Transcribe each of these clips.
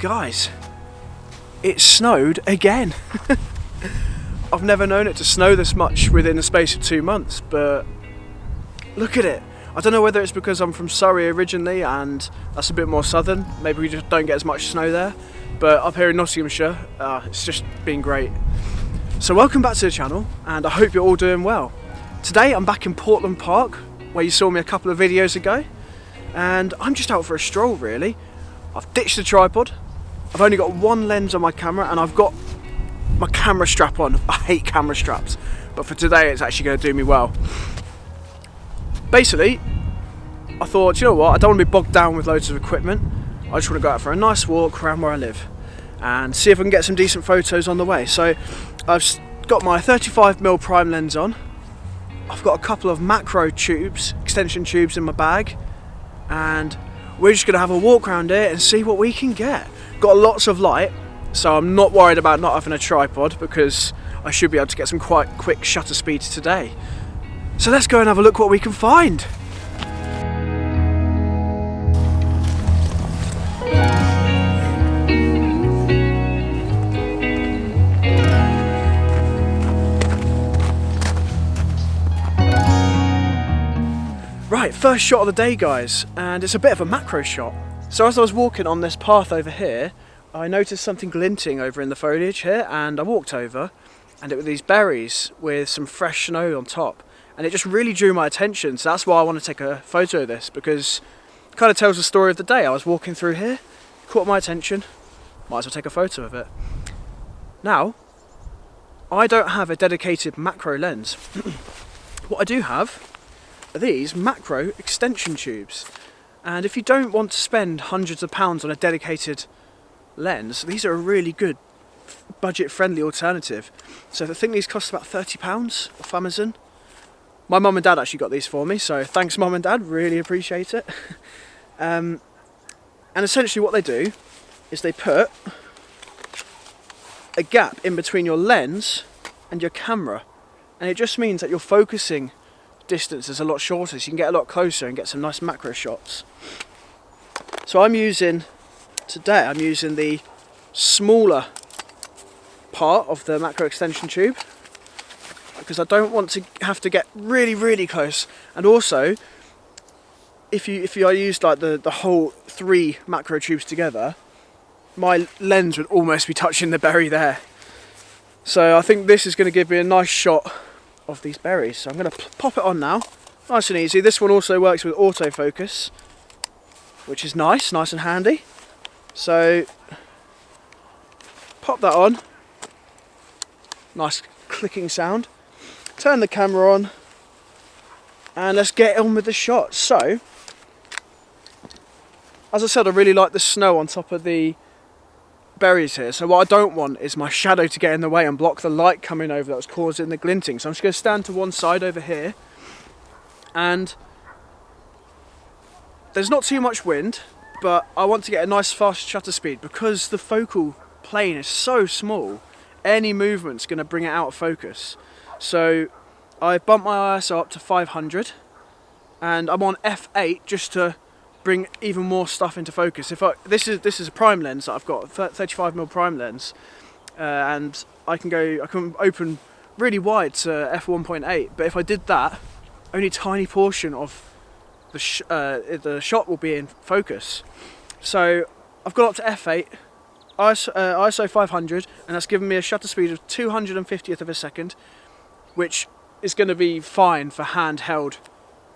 Guys, it snowed again. I've never known it to snow this much within the space of 2 months, but look at it. I don't know whether it's because I'm from Surrey originally and that's a bit more southern, maybe we just don't get as much snow there, but up here in Nottinghamshire, it's just been great. So welcome back to the channel, and I hope you're all doing well. Today I'm back in Portland Park, where you saw me a couple of videos ago, and I'm just out for a stroll really. I've ditched the tripod. I've only got one lens on my camera and I've got my camera strap on. I hate camera straps, but for today it's actually going to do me well. Basically, I thought, you know what, I don't want to be bogged down with loads of equipment. I just want to go out for a nice walk around where I live and see if I can get some decent photos on the way. So I've got my 35mm prime lens on. I've got a couple of macro tubes, extension tubes in my bag, and we're just going to have a walk around here and see what we can get. Got lots of light, so I'm not worried about not having a tripod because I should be able to get some quite quick shutter speeds today. So let's go and have a look what we can find. Right, first shot of the day guys, and it's a bit of a macro shot. So as I was walking on this path over here, I noticed something glinting over in the foliage here, and I walked over, and it were these berries with some fresh snow on top, and it just really drew my attention. So that's why I want to take a photo of this, because it kind of tells the story of the day. I was walking through here, caught my attention, might as well take a photo of it. Now, I don't have a dedicated macro lens. What I do have are these macro extension tubes. And if you don't want to spend hundreds of pounds on a dedicated lens, these are a really good budget-friendly alternative. So I think these cost about £30 off Amazon. My mum and dad actually got these for me, so thanks mum and dad, really appreciate it. And essentially what they do is they put a gap in between your lens and your camera, and it just means that your focusing distance is a lot shorter, so you can get a lot closer and get some nice macro shots. So I'm using the smaller part of the macro extension tube because I don't want to have to get really close, and also if I used like the whole 3 macro tubes together, my lens would almost be touching the berry there. So I think this is going to give me a nice shot of these berries. So I'm going to pop it on now, nice and easy. This one also works with autofocus, which is nice and handy. So pop that on, nice clicking sound, turn the camera on, and let's get on with the shot. So as I said, I really like the snow on top of the berries here, so what I don't want is my shadow to get in the way and block the light coming over that was causing the glinting. So I'm just going to stand to one side over here, and there's not too much wind, but I want to get a nice fast shutter speed because the focal plane is so small. Any movement's going to bring it out of focus. So I bumped my ISO up to 500, and I'm on f8 just to bring even more stuff into focus. This is a prime lens that I've got, 35mm prime lens, and I can open really wide to f1.8. But if I did that, only a tiny portion of the shot will be in focus. So I've got up to f8, ISO 500, and that's given me a shutter speed of 250th of a second, which is going to be fine for handheld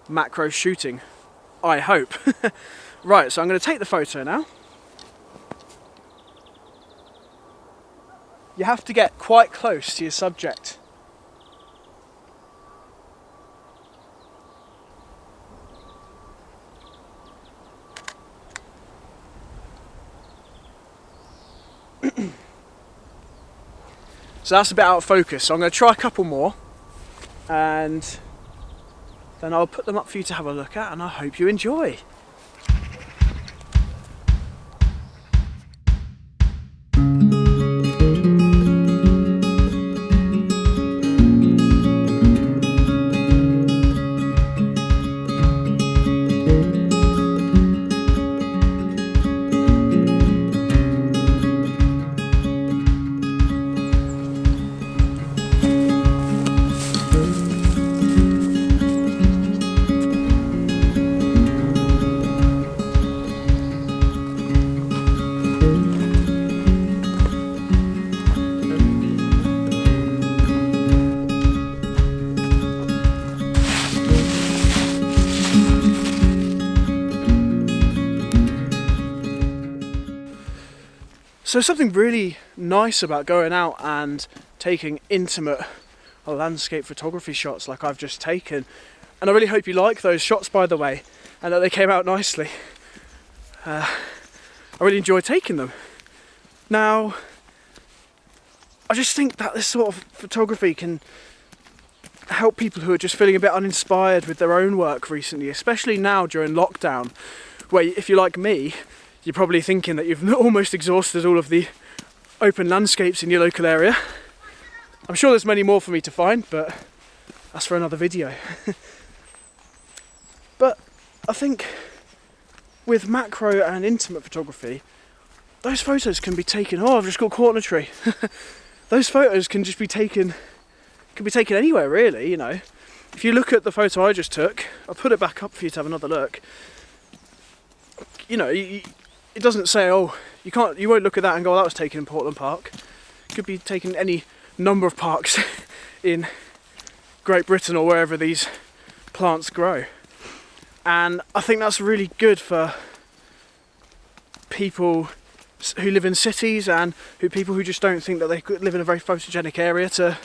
macro shooting, I hope. Right, so I'm going to take the photo now. You have to get quite close to your subject. So that's a bit out of focus, so I'm going to try a couple more and then I'll put them up for you to have a look at, and I hope you enjoy. So something really nice about going out and taking intimate landscape photography shots like I've just taken. And I really hope you like those shots, by the way, and that they came out nicely. I really enjoyed taking them. Now, I just think that this sort of photography can help people who are just feeling a bit uninspired with their own work recently, especially now during lockdown, where if you're like me, you're probably thinking that you've almost exhausted all of the open landscapes in your local area. I'm sure there's many more for me to find, but that's for another video. But I think with macro and intimate photography, those photos can be taken, oh, I've just got caught in a tree. Those photos can just be taken, anywhere really, you know. If you look at the photo I just took, I'll put it back up for you to have another look. You know, it doesn't say, oh, you won't look at that and go, oh, that was taken in Portland Park. It could be taken in any number of parks in Great Britain or wherever these plants grow. And I think that's really good for people who live in cities and people who just don't think that they could live in a very photogenic area to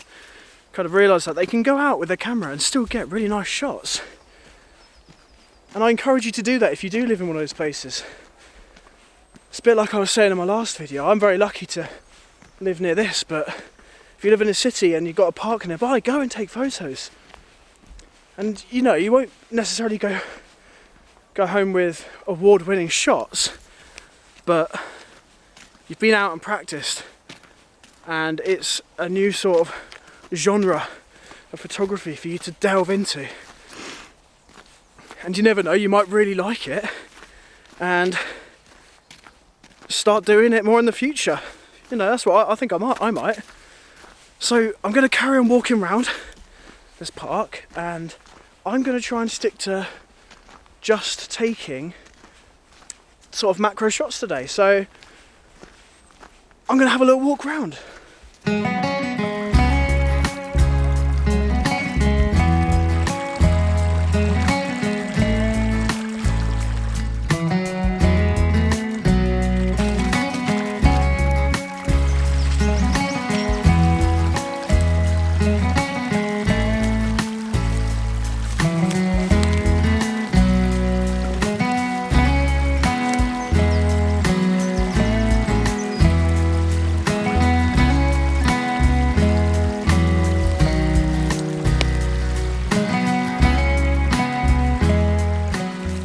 kind of realise that they can go out with their camera and still get really nice shots. And I encourage you to do that if you do live in one of those places. It's a bit like I was saying in my last video, I'm very lucky to live near this, but if you live in a city and you've got a park nearby, go and take photos. And you know, you won't necessarily go home with award-winning shots, but you've been out and practiced, and it's a new sort of genre of photography for you to delve into. And you never know, you might really like it and start doing it more in the future. You know, that's what I think I might. So I'm going to carry on walking around this park, and I'm going to try and stick to just taking sort of macro shots today. So I'm going to have a little walk around.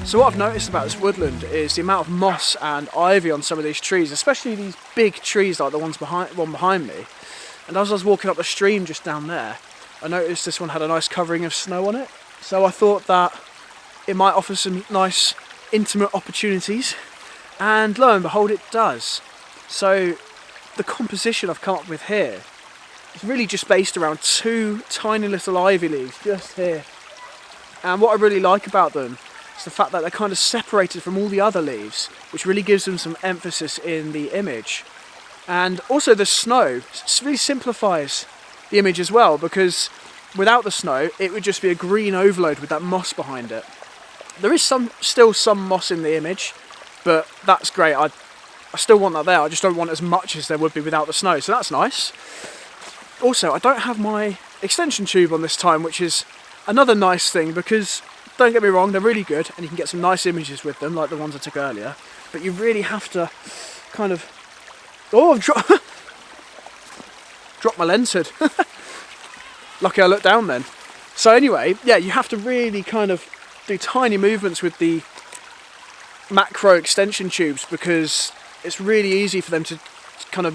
So what I've noticed about this woodland is the amount of moss and ivy on some of these trees, especially these big trees like the one behind me. And as I was walking up the stream just down there, I noticed this one had a nice covering of snow on it. So I thought that it might offer some nice intimate opportunities, and lo and behold it does. So the composition I've come up with here is really just based around two tiny little ivy leaves just here. And what I really like about them is the fact that they're kind of separated from all the other leaves, which really gives them some emphasis in the image. And also the snow really simplifies the image as well, because without the snow it would just be a green overload with that moss behind it. There is still some moss in the image, but that's great. I still want that there, I just don't want as much as there would be without the snow, so that's nice. Also, I don't have my extension tube on this time, which is another nice thing, because don't get me wrong, they're really good and you can get some nice images with them, like the ones I took earlier, but you really have to kind of... Oh, I've dropped my lens hood. Lucky I looked down then. So anyway, yeah, you have to really kind of do tiny movements with the macro extension tubes, because it's really easy for them to kind of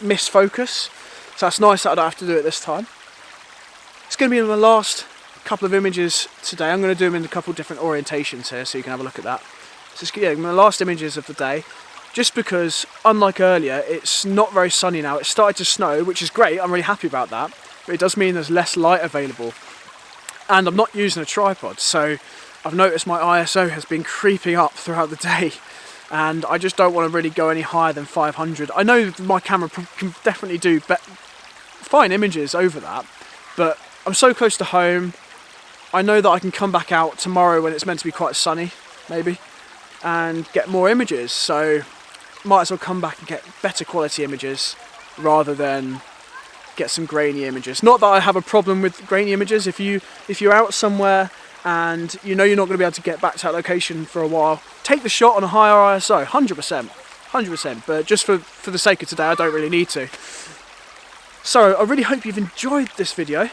misfocus. So that's nice that I don't have to do it this time. It's going to be my last couple of images today. I'm going to do them in a couple of different orientations here, so you can have a look at that. So it's, yeah, my last images of the day, just because unlike earlier it's not very sunny now. It started to snow, which is great, I'm really happy about that, but it does mean there's less light available, and I'm not using a tripod, so I've noticed my ISO has been creeping up throughout the day, and I just don't want to really go any higher than 500. I know my camera can definitely do fine images over that, but I'm so close to home. I know that I can come back out tomorrow when it's meant to be quite sunny, maybe, and get more images. So might as well come back and get better quality images rather than get some grainy images. Not that I have a problem with grainy images. If you're out somewhere and you know you're not going to be able to get back to that location for a while, take the shot on a higher ISO, 100%. But just for the sake of today, I don't really need to. So I really hope you've enjoyed this video,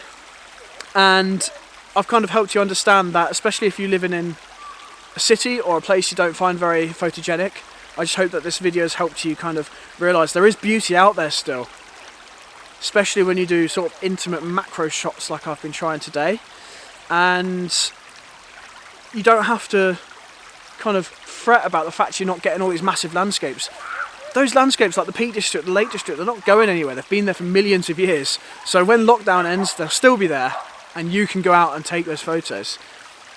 and I've kind of helped you understand that, especially if you're living in a city or a place you don't find very photogenic. I just hope that this video has helped you kind of realise there is beauty out there still, especially when you do sort of intimate macro shots like I've been trying today. And you don't have to kind of fret about the fact you're not getting all these massive landscapes. Those landscapes like the Peak District, the Lake District, they're not going anywhere. They've been there for millions of years. So when lockdown ends, they'll still be there and you can go out and take those photos.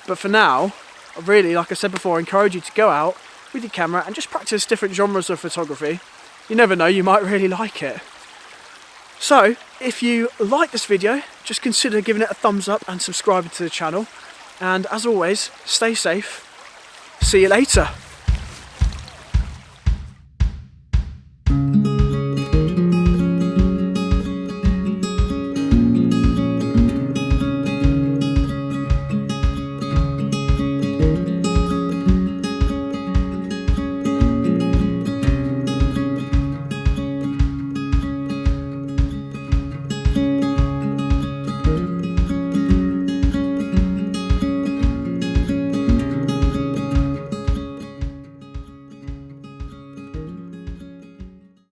But for now, I really, like I said before, encourage you to go out with your camera and just practice different genres of photography. You never know, you might really like it. So, if you like this video, just consider giving it a thumbs up and subscribing to the channel. And as always, stay safe. See you later.